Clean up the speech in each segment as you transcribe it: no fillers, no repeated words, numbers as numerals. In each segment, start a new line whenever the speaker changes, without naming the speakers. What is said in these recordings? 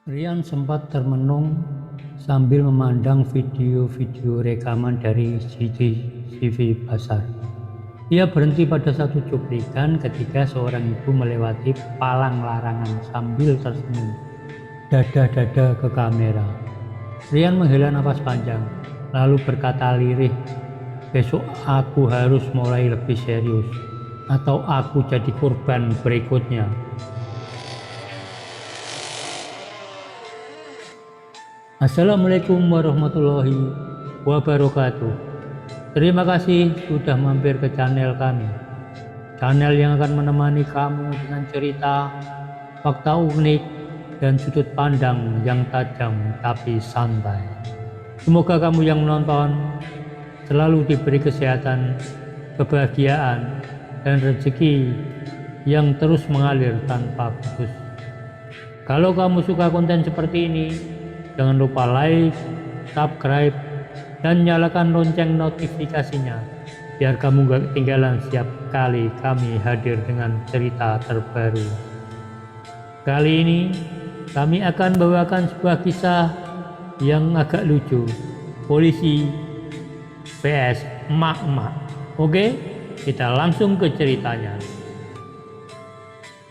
Rian sempat termenung sambil memandang video-video rekaman dari CCTV pasar. Ia berhenti pada satu cuplikan ketika seorang ibu melewati palang larangan sambil tersenyum, dada-dada ke kamera. Rian menghela napas panjang, lalu berkata lirih, "Besok aku harus mulai lebih serius, atau aku jadi korban berikutnya." Assalamualaikum warahmatullahi wabarakatuh. Terima kasih sudah mampir ke channel kami. Channel yang akan menemani kamu dengan cerita, fakta unik, dan sudut pandang yang tajam tapi santai. Semoga kamu yang menonton selalu diberi kesehatan, kebahagiaan, dan rezeki yang terus mengalir tanpa putus. Kalau kamu suka konten seperti ini, jangan lupa like, subscribe, dan nyalakan lonceng notifikasinya biar kamu gak ketinggalan setiap kali kami hadir dengan cerita terbaru. Kali ini kami akan bawakan sebuah kisah yang agak lucu, polisi vs emak-emak. Oke, kita langsung ke ceritanya.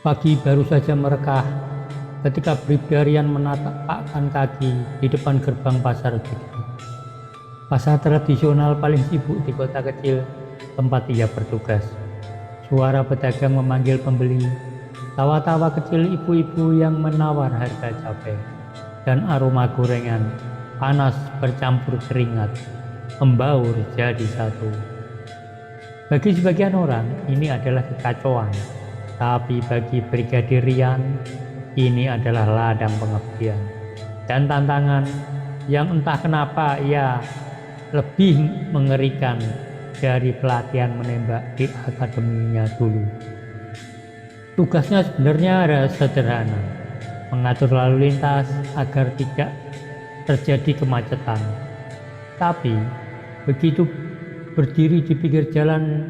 Pagi baru saja merekah ketika Bribda Rian menatapkan kaki di depan gerbang pasar gede. Pasar tradisional paling sibuk di kota kecil tempat ia bertugas. Suara pedagang memanggil pembeli, tawa-tawa kecil ibu-ibu yang menawar harga cabai, dan aroma gorengan panas bercampur keringat membaur jadi satu. Bagi sebagian orang ini adalah kekacauan, tapi bagi Brigadir Rian ini adalah ladang pengabdian dan tantangan yang entah kenapa ia lebih mengerikan dari pelatihan menembak di akademinya dulu. Tugasnya sebenarnya ada sederhana, mengatur lalu lintas agar tidak terjadi kemacetan. Tapi begitu berdiri di pinggir jalan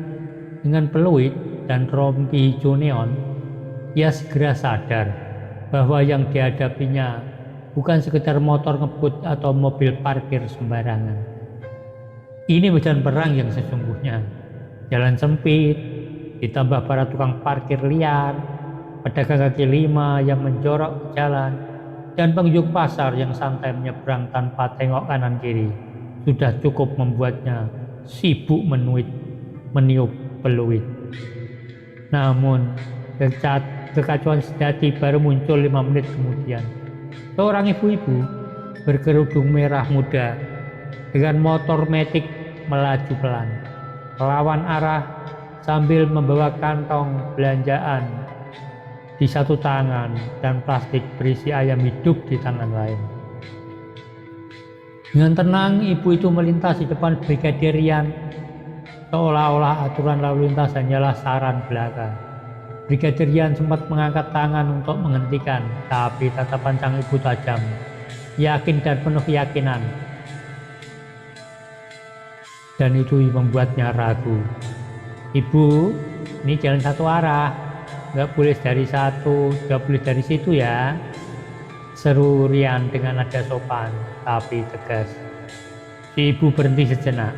dengan peluit dan rompi hijau neon, ia segera sadar bahwa yang dihadapinya bukan sekedar motor ngebut atau mobil parkir sembarangan. Ini medan perang yang sesungguhnya. Jalan sempit, ditambah para tukang parkir liar, pedagang kaki lima yang menjorok ke jalan, dan pengunjung pasar yang santai menyeberang tanpa tengok kanan kiri, sudah cukup membuatnya sibuk meniup peluit. Namun, kekacauan sejati baru muncul 5 menit kemudian. Seorang ibu-ibu berkerudung merah muda dengan motor metik melaju pelan, melawan arah sambil membawa kantong belanjaan di satu tangan dan plastik berisi ayam hidup di tangan lain. Dengan tenang, ibu itu melintasi depan Brigadir Rian, seolah-olah aturan lalu lintas hanyalah saran belaka. Brigadir Rian sempat mengangkat tangan untuk menghentikan, tapi tatapan sang ibu tajam, yakin dan penuh keyakinan. Dan itu membuatnya ragu. "Ibu, ini jalan satu arah, nggak boleh dari satu, nggak boleh dari situ ya," seru Rian dengan nada sopan tapi tegas. Si ibu berhenti sejenak,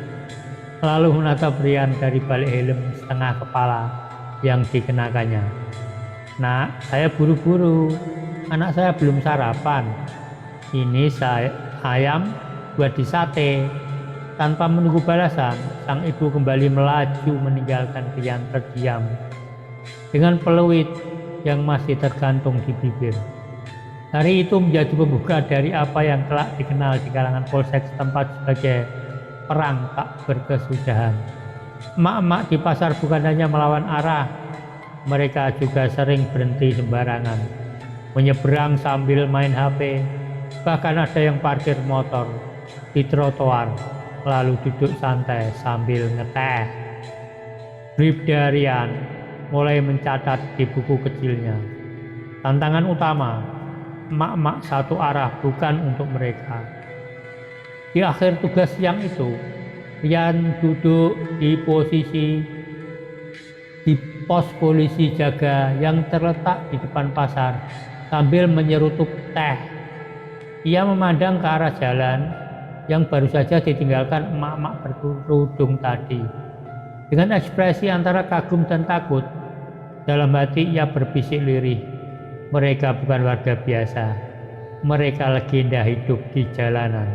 lalu menatap Rian dari balik helm setengah kepala yang dikenakannya. "Nak, saya buru-buru, anak saya belum sarapan. Ini ayam buat disate." Tanpa menunggu balasan, sang ibu kembali melaju meninggalkan Rian terdiam dengan peluit yang masih tergantung di bibir. Hari itu menjadi pembuka dari apa yang kelak dikenal di kalangan polsek setempat sebagai perang tak berkesudahan. Emak-emak di pasar bukan hanya melawan arah, mereka juga sering berhenti sembarangan, menyeberang sambil main HP, bahkan ada yang parkir motor di trotoar lalu duduk santai sambil ngeteh. Bribda Rian mulai mencatat di buku kecilnya. Tantangan utama, emak-emak satu arah bukan untuk mereka. Di akhir tugas siang itu, Rian duduk di posisi di pos polisi jaga yang terletak di depan pasar sambil menyerutup teh Ia memandang ke arah jalan yang baru saja ditinggalkan emak-emak berkerudung tadi. Dengan ekspresi antara kagum dan takut, dalam hati ia berbisik lirih. Mereka bukan warga biasa. Mereka legenda hidup di jalanan.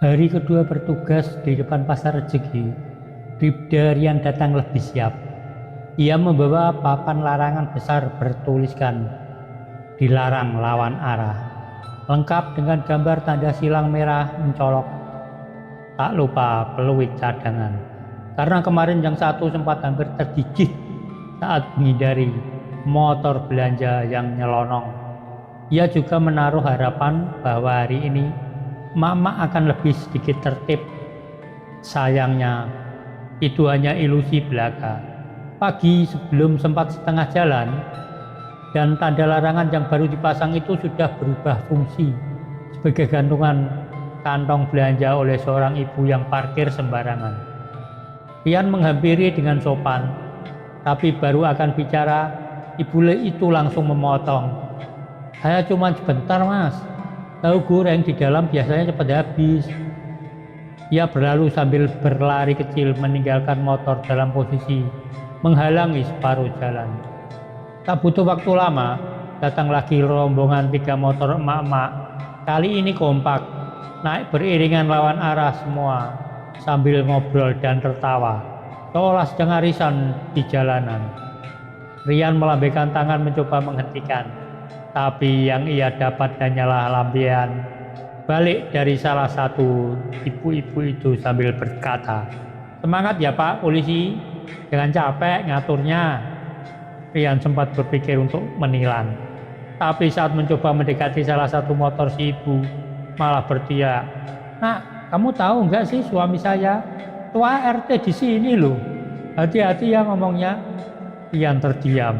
Hari kedua bertugas di depan pasar rezeki, Bribda Rian datang lebih siap. Ia membawa papan larangan besar bertuliskan "Dilarang lawan arah", lengkap dengan gambar tanda silang merah mencolok. Tak lupa peluit cadangan, karena kemarin yang satu sempat hampir tergigit saat menghindari motor belanja yang nyelonong. Ia juga menaruh harapan bahwa hari ini emak-emak akan lebih sedikit tertib. Sayangnya, itu hanya ilusi belaka. Pagi sebelum sempat setengah jalan, dan tanda larangan yang baru dipasang itu sudah berubah fungsi sebagai gantungan kantong belanja oleh seorang ibu yang parkir sembarangan. Rian menghampiri dengan sopan, tapi baru akan bicara, ibu itu langsung memotong. "Saya cuma sebentar mas, tahu goreng di dalam biasanya cepat habis." Ia berlalu sambil berlari kecil meninggalkan motor dalam posisi menghalangi separuh jalan. Tak butuh waktu lama, datang lagi rombongan 3 motor emak-emak. Kali ini kompak, naik beriringan lawan arah semua, sambil ngobrol dan tertawa, seolah sedang arisan di jalanan. Rian melambaikan tangan mencoba menghentikan, tapi yang ia dapat hanyalah lambaian balik dari salah satu ibu-ibu itu sambil berkata, "Semangat ya Pak Polisi, jangan capek ngaturnya." Rian sempat berpikir untuk menilang, tapi saat mencoba mendekati salah satu motor si ibu, malah berteriak, "Nak, kamu tahu nggak sih suami saya tua RT di sini loh. Hati-hati ya ngomongnya." Rian terdiam.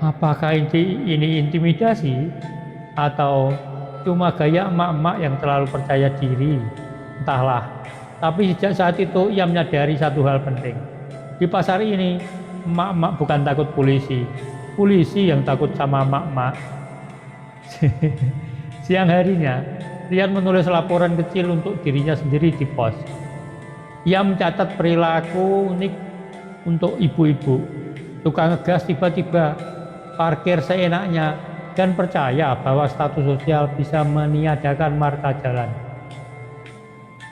Apakah ini intimidasi? Atau cuma gaya emak-emak yang terlalu percaya diri? Entahlah. Tapi sejak saat itu ia menyadari satu hal penting. Di pasar ini, emak-emak bukan takut polisi. Polisi yang takut sama emak-emak. Siang harinya, Rian menulis laporan kecil untuk dirinya sendiri di pos. Ia mencatat perilaku unik untuk ibu-ibu. Tukang ngegas tiba-tiba, parkir seenaknya, dan percaya bahwa status sosial bisa meniadakan marka jalan.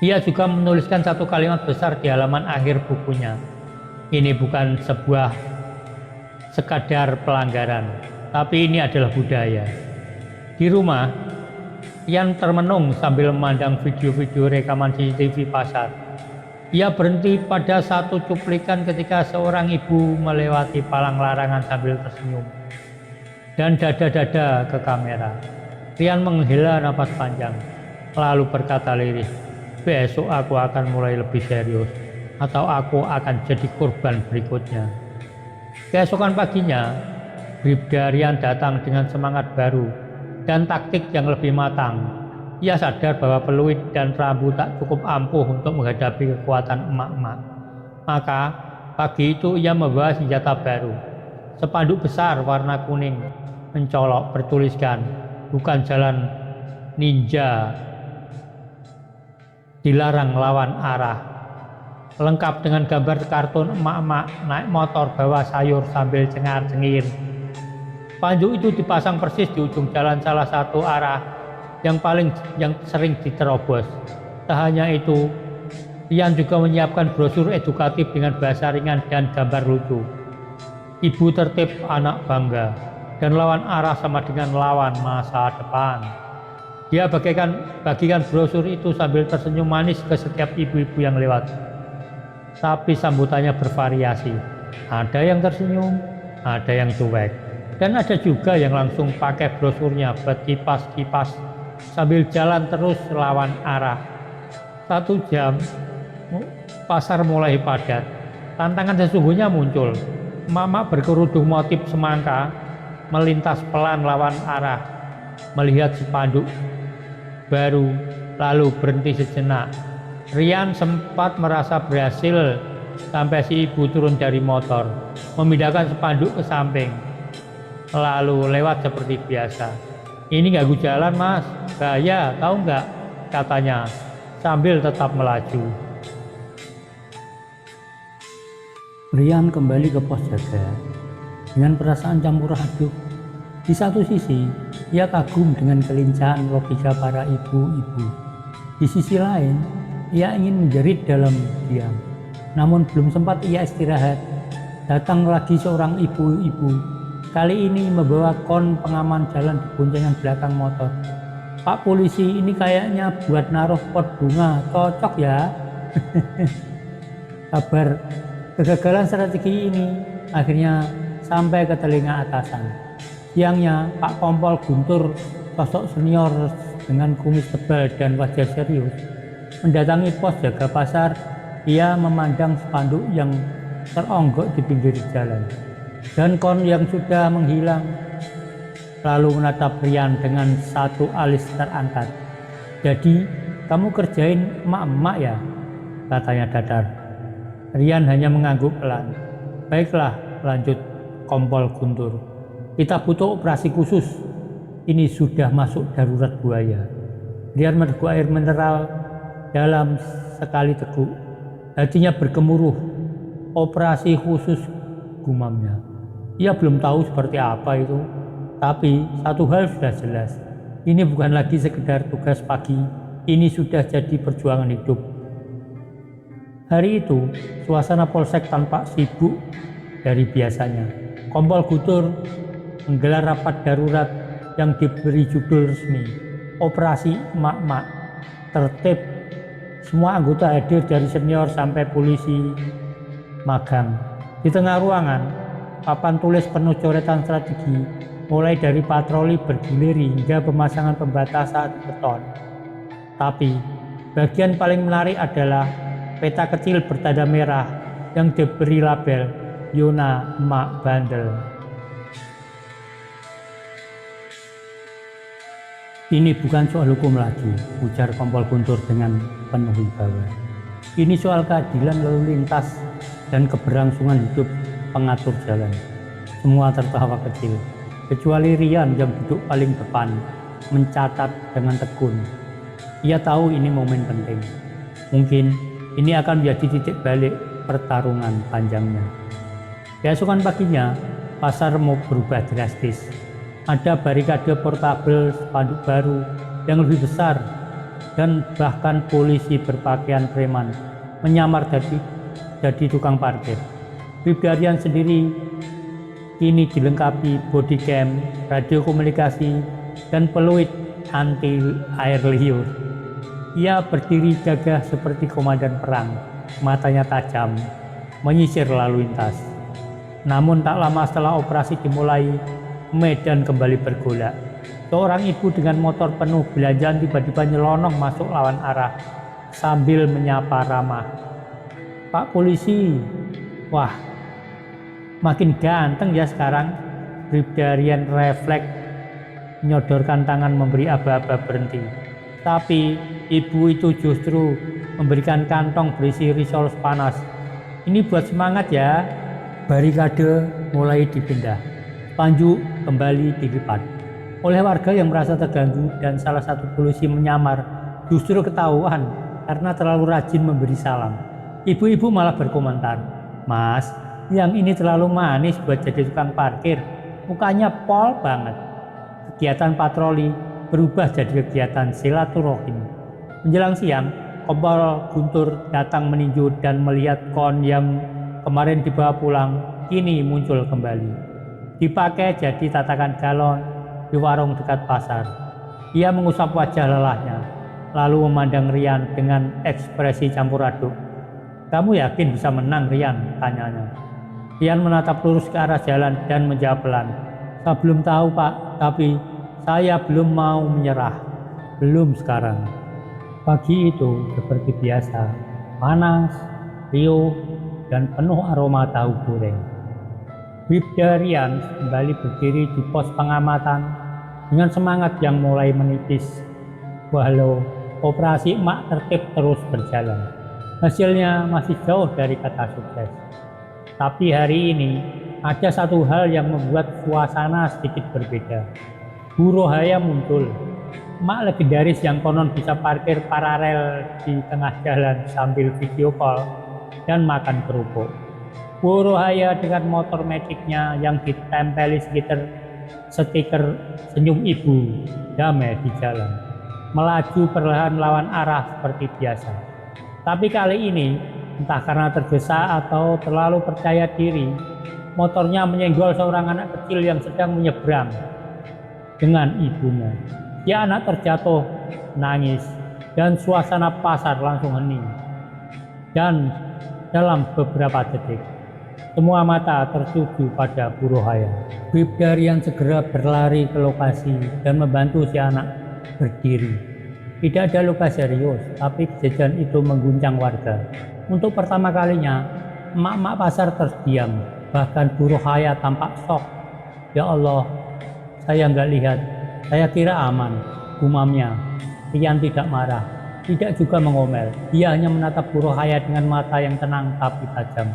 Ia juga menuliskan satu kalimat besar di halaman akhir bukunya. Ini bukan sebuah sekadar pelanggaran, tapi ini adalah budaya. Di rumah, Rian termenung sambil memandang video-video rekaman CCTV pasar. Ia berhenti pada satu cuplikan ketika seorang ibu melewati palang larangan sambil tersenyum dan dada-dada ke kamera. Rian menghela napas panjang, lalu berkata lirih, "Besok aku akan mulai lebih serius, atau aku akan jadi korban berikutnya." Keesokan paginya, Bribda Rian datang dengan semangat baru dan taktik yang lebih matang. Ia sadar bahwa peluit dan rambu tak cukup ampuh untuk menghadapi kekuatan emak-emak. Maka pagi itu ia membawa senjata baru, spanduk besar warna kuning mencolok bertuliskan, "Bukan jalan ninja, dilarang lawan arah." Lengkap dengan gambar kartun emak-emak naik motor bawa sayur sambil cengar-cengir. Spanduk itu dipasang persis di ujung jalan salah satu arah yang sering diterobos. Tak hanya itu, Rian juga menyiapkan brosur edukatif dengan bahasa ringan dan gambar lucu. Ibu tertib, anak bangga, dan lawan arah sama dengan lawan masa depan. Dia bagikan brosur itu sambil tersenyum manis ke setiap ibu-ibu yang lewat. Tapi sambutannya bervariasi. Ada yang tersenyum, ada yang cuek, dan ada juga yang langsung pakai brosurnya berkipas-kipas sambil jalan terus lawan arah. 1 jam, pasar mulai padat. Tantangan sesungguhnya muncul. Emak-emak berkerudung motif semangka melintas pelan lawan arah, melihat spanduk baru, lalu berhenti sejenak. Rian sempat merasa berhasil sampai si ibu turun dari motor, memindahkan spanduk ke samping, lalu lewat seperti biasa. Ini ganggu jalan mas, bahaya, tahu nggak? Katanya sambil tetap melaju. Rian kembali ke pos jaga dengan perasaan campur aduk. Di satu sisi, ia kagum dengan kelincahan logika para ibu-ibu. Di sisi lain, ia ingin menjerit dalam diam. Namun belum sempat ia istirahat, datang lagi seorang ibu-ibu. Kali ini membawa kon pengaman jalan di boncengan belakang motor. Pak polisi, ini kayaknya buat naruh pot bunga, cocok ya. Kabar kegagalan strategi ini akhirnya sampai ke telinga atasan. Siangnya, Pak Kompol Guntur, sosok senior dengan kumis tebal dan wajah serius, mendatangi pos jaga pasar. Ia memandang spanduk yang teronggok di pinggir jalan dan kon yang sudah menghilang, lalu menatap Rian dengan satu alis terangkat. Jadi, kamu kerjain emak-emak ya? Katanya datar. Rian hanya mengangguk pelan. Baiklah, lanjut Kompol Guntur. Kita butuh operasi khusus. Ini sudah masuk darurat buaya. Rian meneguk air mineral dalam sekali teguk. Hatinya bergemuruh. Operasi khusus, gumamnya. Ia belum tahu seperti apa itu. Tapi satu hal sudah jelas. Ini bukan lagi sekedar tugas pagi. Ini sudah jadi perjuangan hidup. Hari itu, suasana polsek tampak sibuk dari biasanya. Kompol Guntur menggelar rapat darurat yang diberi judul resmi, Operasi Emak-Emak. Tertib, semua anggota hadir dari senior sampai polisi magang. Di tengah ruangan, papan tulis penuh coretan strategi, mulai dari patroli bergilir hingga pemasangan pembatasan beton. Tapi, bagian paling menarik adalah peta kecil bertanda merah yang diberi label Yona Emak Bandel. Ini bukan soal hukum lagi, ujar Kompol Guntur dengan penuh wibawa. Ini soal keadilan lalu lintas dan keberlangsungan hidup pengatur jalan. Semua tertawa kecil, kecuali Rian yang duduk paling depan, mencatat dengan tekun. Ia tahu ini momen penting. Mungkin ini akan menjadi titik balik pertarungan panjangnya. Keesokan paginya, pasar mau berubah drastis. Ada barikade portabel, spanduk baru yang lebih besar, dan bahkan polisi berpakaian preman menyamar jadi tukang parkir. Bribda Rian sendiri kini dilengkapi body cam, radio komunikasi, dan peluit anti air liur. Ia berdiri gagah seperti komandan perang, matanya tajam, menyisir lalu lintas. Namun tak lama setelah operasi dimulai, medan kembali bergolak. Seorang ibu dengan motor penuh belanjaan tiba-tiba nyelonong masuk lawan arah sambil menyapa ramah. Pak polisi, wah makin ganteng ya sekarang. Bribda Rian refleks menyodorkan tangan memberi aba-aba berhenti. Tapi ibu itu justru memberikan kantong berisi risol panas. Ini buat semangat ya. Barikade mulai dipindah. Spanduk kembali dilipat oleh warga yang merasa terganggu, dan salah satu polisi menyamar justru ketahuan karena terlalu rajin memberi salam. Ibu-ibu malah berkomentar, "Mas, yang ini terlalu manis buat jadi tukang parkir, mukanya pol banget." Kegiatan patroli berubah jadi kegiatan silaturahim. Menjelang siang, Kompol Guntur datang meninjau dan melihat kon yang kemarin dibawa pulang kini muncul kembali. Dipakai jadi tatakan galon di warung dekat pasar. Ia mengusap wajah lelahnya, lalu memandang Rian dengan ekspresi campur aduk. "Kamu yakin bisa menang, Rian?" tanyanya. Rian menatap lurus ke arah jalan dan menjawab pelan, "Saya belum tahu Pak, tapi saya belum mau menyerah. Belum sekarang." Pagi itu seperti biasa, panas, riuh, dan penuh aroma tahu goreng. Bribda Rian kembali berdiri di pos pengamatan dengan semangat yang mulai menipis. Walau operasi emak tertib terus berjalan, hasilnya masih jauh dari kata sukses. Tapi hari ini ada satu hal yang membuat suasana sedikit berbeda. Bu Rohaya muncul, emak legendaris yang konon bisa parkir paralel di tengah jalan sambil video call dan makan kerupuk. Bu Rohaya dengan motor magicnya yang ditempeli stiker senyum ibu damai di jalan, melaju perlahan lawan arah seperti biasa. Tapi kali ini, entah karena tergesa atau terlalu percaya diri, motornya menyenggol seorang anak kecil yang sedang menyeberang dengan ibunya. Si anak terjatuh, nangis, dan suasana pasar langsung hening. Dan dalam beberapa detik, semua mata tertuju pada Bu Rohaya. Bribdarian segera berlari ke lokasi dan membantu si anak berdiri. Tidak ada luka serius, tapi kejadian itu mengguncang warga. Untuk pertama kalinya, emak-emak pasar terdiam, bahkan Bu Rohaya tampak shock. Ya Allah, saya nggak lihat, saya kira aman, gumamnya. Rian tidak marah, tidak juga mengomel. Dia hanya menatap Bu Rohaya dengan mata yang tenang tapi tajam.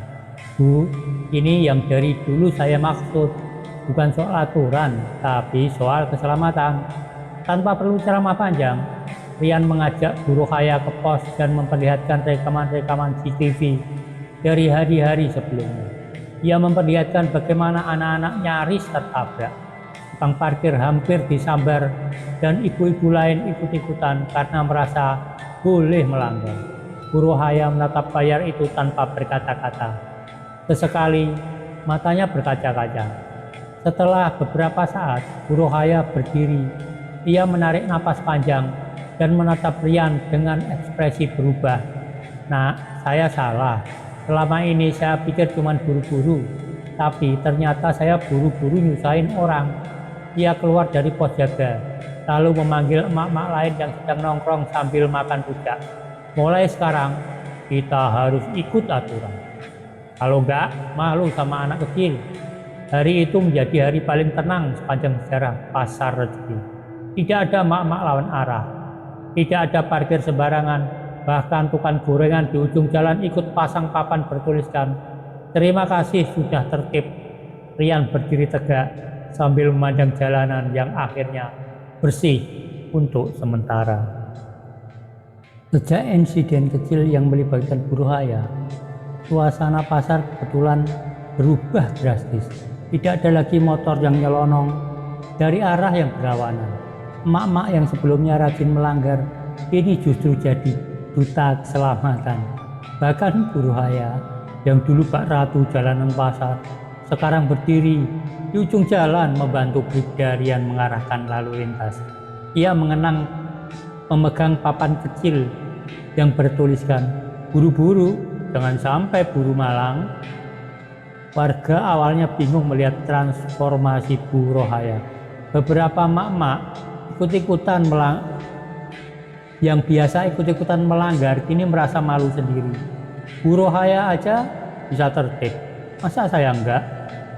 Bu, ini yang dari dulu saya maksud, bukan soal aturan, tapi soal keselamatan. Tanpa perlu ceramah panjang, Rian mengajak Bu Rohaya ke pos dan memperlihatkan rekaman-rekaman CCTV dari hari-hari sebelumnya. Ia memperlihatkan bagaimana anak-anak nyaris tertabrak, tukang parkir hampir disambar, dan ibu-ibu lain ikut-ikutan karena merasa boleh melanggar. Bu Rohaya menatap layar itu tanpa berkata-kata. Sesekali matanya berkaca-kaca. Setelah beberapa saat, Bu Rohaya berdiri. Ia menarik napas panjang dan menatap Rian dengan ekspresi berubah. Nah, saya salah. Selama ini saya pikir cuma buru-buru, tapi ternyata saya buru-buru nyusahin orang. Ia keluar dari pos jaga, lalu memanggil emak-emak lain yang sedang nongkrong sambil makan rujak. Mulai sekarang, kita harus ikut aturan. Kalau enggak, malu sama anak kecil. Hari itu menjadi hari paling tenang sepanjang sejarah pasar rezeki. Tidak ada mak-mak lawan arah. Tidak ada parkir sembarangan. Bahkan tukang gorengan di ujung jalan ikut pasang papan bertuliskan, "Terima kasih sudah tertib." Rian berdiri tegak sambil memandang jalanan yang akhirnya bersih untuk sementara. Sejak insiden kecil yang melibatkan Bu Rohaya, suasana pasar kebetulan berubah drastis. Tidak ada lagi motor yang nyelonong dari arah yang berlawanan. Emak-emak yang sebelumnya rajin melanggar, kini justru jadi duta keselamatan. Bahkan Bu Rohaya yang dulu Pak Ratu jalanan pasar, sekarang berdiri di ujung jalan membantu Bribdarian mengarahkan lalu lintas. Ia memegang papan kecil yang bertuliskan, "Buru-buru, jangan sampai buru malang." Warga awalnya bingung melihat transformasi Bu Rohaya. Beberapa mak-mak yang biasa ikut-ikutan melanggar kini merasa malu sendiri. Bu Rohaya aja bisa tertib, masa saya enggak?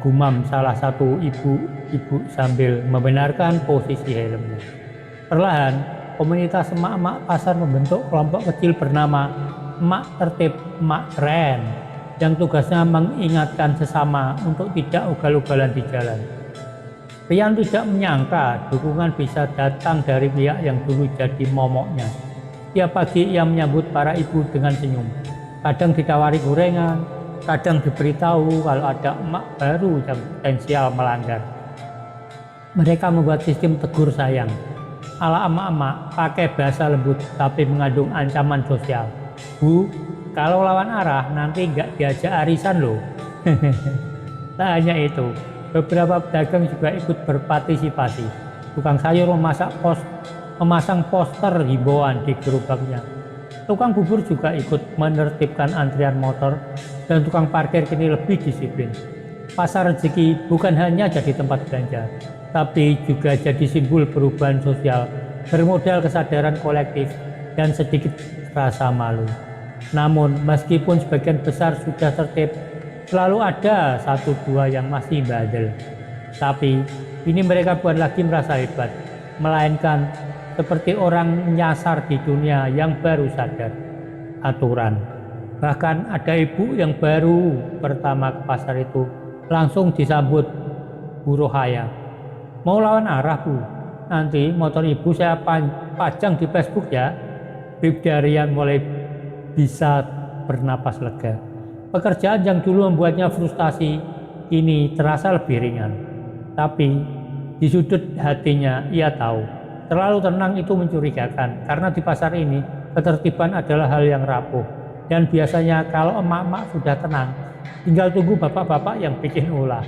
Gumam salah satu ibu-ibu sambil membenarkan posisi helmnya. Perlahan, komunitas emak-emak pasar membentuk kelompok kecil bernama Emak Tertib, Emak Keren, yang tugasnya mengingatkan sesama untuk tidak ugal-ugalan di jalan. Rian tidak menyangka dukungan bisa datang dari pihak yang dulu jadi momoknya. Tiap pagi ia menyambut para ibu dengan senyum. Kadang ditawari gorengan, kadang diberitahu kalau ada emak baru yang potensial melanggar. Mereka membuat sistem tegur sayang ala emak-emak, pakai bahasa lembut tapi mengandung ancaman sosial. "Bu, kalau lawan arah nanti nggak diajak arisan loh." Tak hanya itu, beberapa pedagang juga ikut berpartisipasi. Tukang sayur memasang poster himbauan di gerobaknya. Tukang bubur juga ikut menertibkan antrian motor, dan tukang parkir kini lebih disiplin. Pasar rezeki bukan hanya jadi tempat belanja, tapi juga jadi simbol perubahan sosial, bermodal kesadaran kolektif dan sedikit rasa malu. Namun meskipun sebagian besar sudah tertib, selalu ada satu dua yang masih bandel. Tapi ini mereka bukan lagi merasa hebat, melainkan seperti orang nyasar di dunia yang baru sadar aturan. Bahkan ada ibu yang baru pertama ke pasar itu langsung disambut Bu Rohaya. "Mau lawan arah, Bu?" nanti motor ibu saya pajang di Facebook ya. Bribda Rian mulai bisa bernapas lega. Pekerjaan yang dulu membuatnya frustasi kini terasa lebih ringan. Tapi di sudut hatinya ia tahu terlalu tenang itu mencurigakan, karena di pasar ini ketertiban adalah hal yang rapuh. Dan biasanya kalau emak-emak sudah tenang, tinggal tunggu bapak-bapak yang bikin ulah.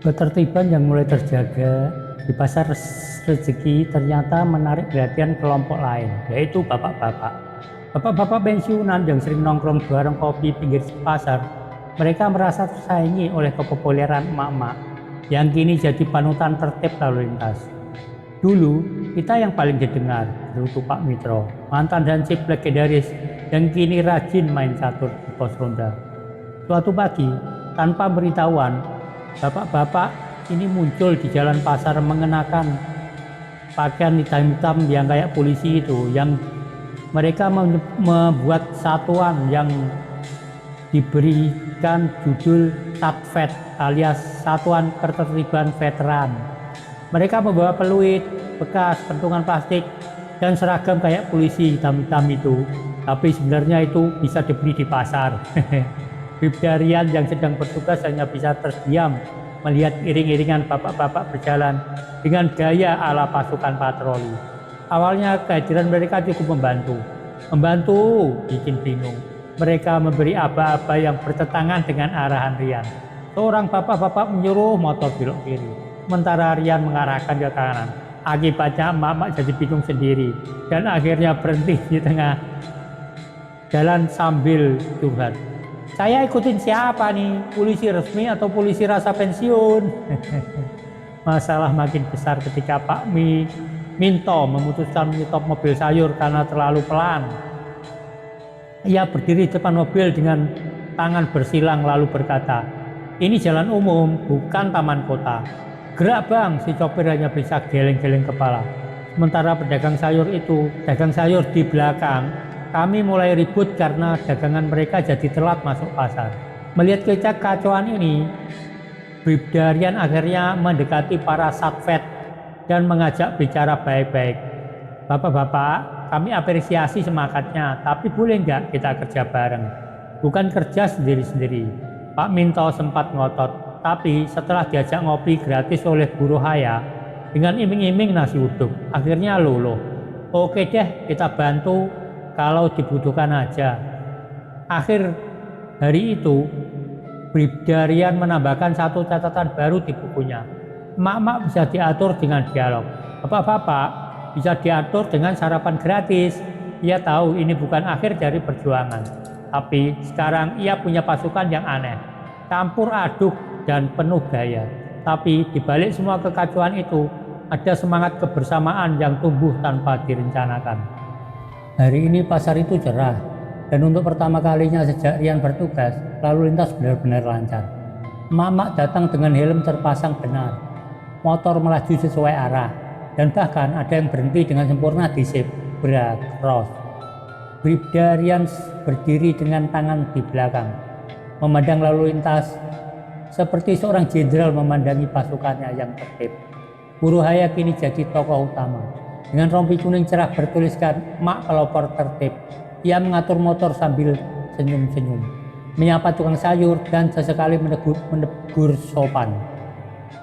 Ketertiban yang mulai terjaga di pasar rezeki ternyata menarik perhatian kelompok lain, yaitu bapak-bapak. Bapak-bapak pensiunan yang sering nongkrong di warung kopi pinggir pasar. Mereka merasa tersaingi oleh kepopuleran emak-emak yang kini jadi panutan tertib lalu lintas. Dulu kita yang paling didengar, yaitu Pak Mitro, mantan hansip legendaris yang kini rajin main catur di pos ronda. Suatu pagi, tanpa beritahuan, bapak-bapak ini muncul di jalan pasar mengenakan pakaian hitam-hitam yang kayak polisi itu, yang mereka membuat satuan yang diberikan judul Satvet alias Satuan Ketertiban Veteran. Mereka membawa peluit, bekas, pentungan plastik, dan seragam kayak polisi hitam-hitam itu. Tapi sebenarnya itu bisa dibeli di pasar. Bribda Rian yang sedang bertugas hanya bisa terdiam melihat iring-iringan bapak-bapak berjalan dengan gaya ala pasukan patroli. Awalnya kehadiran mereka cukup membantu bikin bingung. Mereka memberi aba-aba yang bertentangan dengan arahan Rian. Seorang bapak-bapak menyuruh motor belok kiri, sementara Rian mengarahkan ke kanan. Akibatnya emak-emak jadi bingung sendiri dan akhirnya berhenti di tengah jalan sambil curhat. Saya ikutin siapa nih? Polisi resmi atau polisi rasa pensiun? Masalah makin besar ketika Pak Minto memutuskan menyetop mobil sayur karena terlalu pelan. Ia berdiri di depan mobil dengan tangan bersilang lalu berkata, ini jalan umum, bukan taman kota. Gerak bang, si sopir hanya bisa geleng-geleng kepala. Sementara pedagang sayur di belakang, kami mulai ribut karena dagangan mereka jadi telat masuk pasar. Melihat kekacauan ini, Bribda Rian akhirnya mendekati para satvet dan mengajak bicara baik-baik. Bapak-bapak, kami apresiasi semangatnya, tapi boleh nggak kita kerja bareng? Bukan kerja sendiri-sendiri. Pak Minto sempat ngotot. Tapi setelah diajak ngopi gratis oleh Bu Rohaya dengan iming-iming nasi uduk, akhirnya luluh. Oke deh, kita bantu kalau dibutuhkan aja. Akhir hari itu, Bribda Rian menambahkan satu catatan baru di bukunya. Emak-emak bisa diatur dengan dialog. Bapak-bapak bisa diatur dengan sarapan gratis. Ia tahu ini bukan akhir dari perjuangan. Tapi sekarang ia punya pasukan yang aneh, campur aduk dan penuh gaya. Tapi di balik semua kekacauan itu ada semangat kebersamaan yang tumbuh tanpa direncanakan. Hari ini pasar itu cerah, dan untuk pertama kalinya sejak Rian bertugas, lalu lintas benar-benar lancar. Emak-emak datang dengan helm terpasang benar, motor melaju sesuai arah, dan bahkan ada yang berhenti dengan sempurna di zebra cross. Bribda Rian berdiri dengan tangan di belakang, memandang lalu lintas seperti seorang jenderal memandangi pasukannya yang tertib. Bu Rohaya kini jadi tokoh utama. Dengan rompi kuning cerah bertuliskan Mak Pelopor Tertib, ia mengatur motor sambil senyum-senyum, menyapa tukang sayur dan sesekali menegur sopan.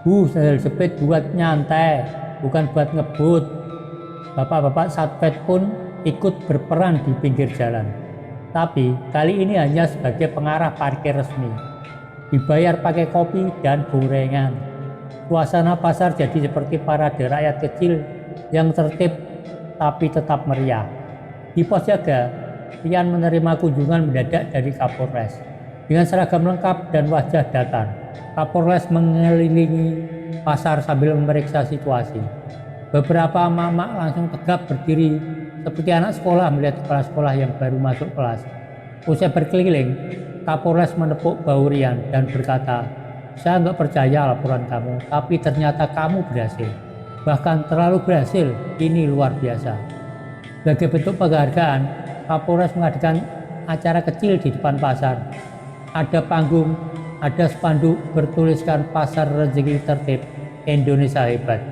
Bu, sandal jepit buat nyantai, bukan buat ngebut. Bapak-bapak satpet pun ikut berperan di pinggir jalan. Tapi kali ini hanya sebagai pengarah parkir resmi. Dibayar pakai kopi dan gorengan. Suasana pasar jadi seperti parade rakyat kecil yang tertib tapi tetap meriah. Di pos jaga, Rian menerima kunjungan mendadak dari Kapolres. Dengan seragam lengkap dan wajah datar, Kapolres mengelilingi pasar sambil memeriksa situasi. Beberapa emak-emak langsung tegap berdiri seperti anak sekolah melihat kepala sekolah yang baru masuk kelas. Usai berkeliling, Kapolres menepuk bahu Rian dan berkata, saya nggak percaya laporan kamu, tapi ternyata kamu berhasil. Bahkan terlalu berhasil, ini luar biasa. Sebagai bentuk penghargaan, Kapolres mengadakan acara kecil di depan pasar. Ada panggung, ada spanduk bertuliskan Pasar Rezeki Tertib, Indonesia Hebat.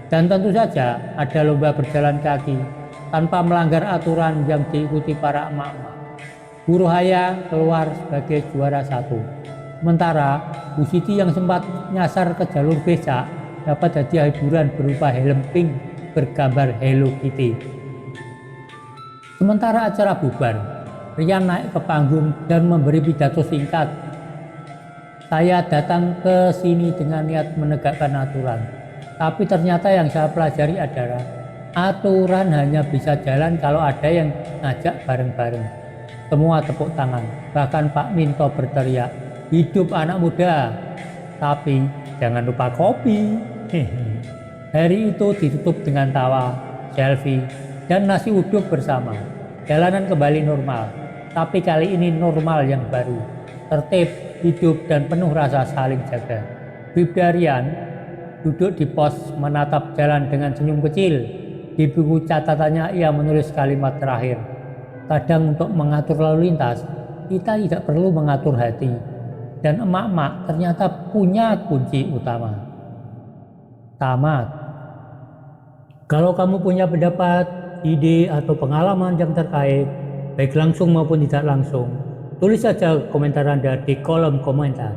Dan tentu saja ada lomba berjalan kaki tanpa melanggar aturan yang diikuti para emak-emak. Bu Rohaya keluar sebagai juara 1. Sementara Bu Siti yang sempat nyasar ke jalur becak dapat hadiah hiburan berupa helm pink bergambar Hello Kitty. Sementara acara bubar, Rian naik ke panggung dan memberi pidato singkat. Saya datang ke sini dengan niat menegakkan aturan, tapi ternyata yang saya pelajari adalah aturan hanya bisa jalan kalau ada yang ngajak bareng-bareng. Semua tepuk tangan, bahkan Pak Minto berteriak, "Hidup anak muda, tapi jangan lupa kopi." Hari itu ditutup dengan tawa, selfie, dan nasi uduk bersama. Jalanan kembali normal, tapi kali ini normal yang baru, tertib, hidup, dan penuh rasa saling jaga. Bribda Rian duduk di pos menatap jalan dengan senyum kecil. Di buku catatannya ia menulis kalimat terakhir. Kadang untuk mengatur lalu lintas, kita tidak perlu mengatur hati. Dan emak-emak ternyata punya kunci utama. Tamat. Kalau kamu punya pendapat, ide, atau pengalaman yang terkait, baik langsung maupun tidak langsung, tulis saja komentar Anda di kolom komentar.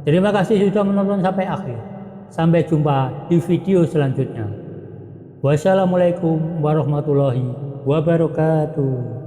Terima kasih sudah menonton sampai akhir. Sampai jumpa di video selanjutnya. Wassalamualaikum warahmatullahi wabarakatuh.